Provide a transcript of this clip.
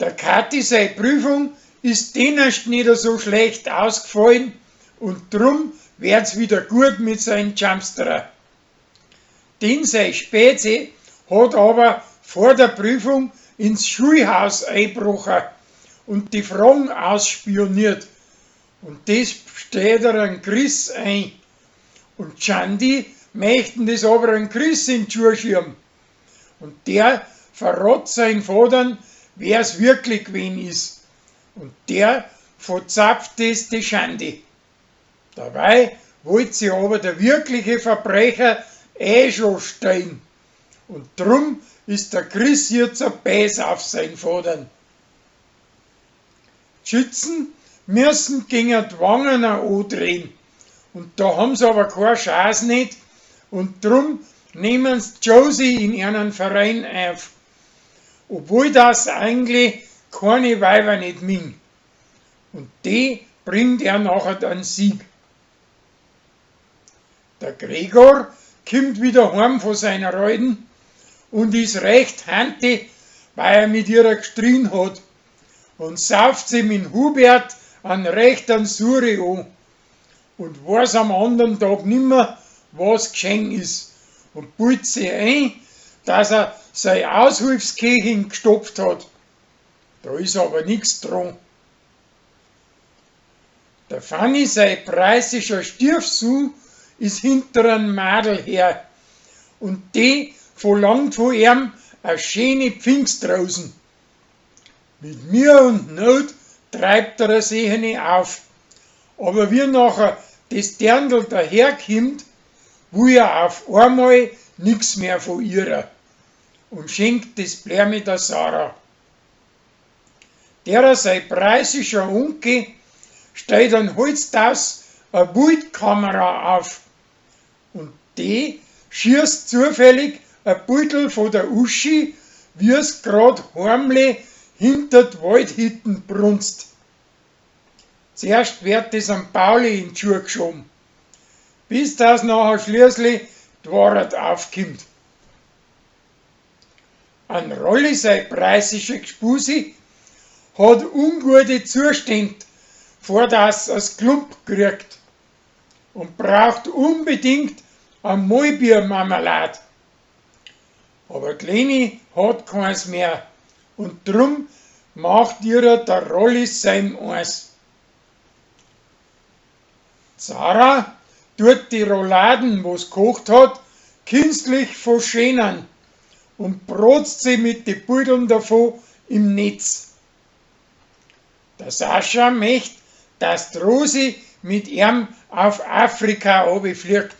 Der Kathi seine Prüfung ist dennoch nicht so schlecht ausgefallen und drum wird's wieder gut mit seinem Jumpsterer. Den sein Spätze hat aber vor der Prüfung ins Schulhaus eingebrochen und die Fragen ausspioniert. Und das steht er an Chris ein. Und Chandi möchten das aber an Chris in die Schuhe schieben. Und der verrät seinen Vater, wer es wirklich gewesen ist. Und der verzapft das die Schande. Dabei wollte sie aber der wirkliche Verbrecher schon stehen. Und drum ist der Chris jetzt ein Bäs auf seinen Vater. Die Schützen müssen gegen die Wangen andrehen. Und da haben sie aber keine Chance nicht. Und drum nehmen sie Josie in ihren Verein auf. Obwohl das eigentlich keine Weiber nicht mögen. Und die bringt er nachher den Sieg. Der Gregor kommt wieder heim von seiner Alten und ist recht hantig, weil er mit ihr gestrien hat. Und sauft sie mit Hubert einen rechten Suri an. Und weiß am anderen Tag nimmer, was geschehen ist. Und bildet sich ein, dass er seine Aushilfskirchen gestopft hat. Da ist aber nichts dran. Der Fanny, sein preußischer Stiefsohn, ist hinter einem Madel her. Und die verlangt von ihm eine schöne Pfingstrosen. Mit mir und Not treibt er sich nicht auf. Aber wie nachher das Dirndl daherkommt, will er auf einmal nichts mehr von ihr und schenkt das Blärme der Sarah. Der sein preußischer Onkel stellt an Holztaus eine Bildkamera auf und die schießt zufällig ein Beutel von der Uschi, wie es grad heimle hinter die Waldhütten brunst. Zuerst wird das am Pauli in die Schuhe geschoben, bis das nachher schließlich die Wahrheit aufkommt. Ein Rolli, sein preußischer Gspusi, hat ungute Zustände, vor das es Klump kriegt und braucht unbedingt eine Maulbeermarmelade. Aber die Leni hat keins mehr und drum macht ihr der Rolli sein Eis. Sarah tut die Rouladen, wo's gekocht hat, künstlich verschönern und brotzt sie mit den Beuteln davon im Netz. Der Sascha möchte, dass die Rosi mit ihm auf Afrika runterfliegt.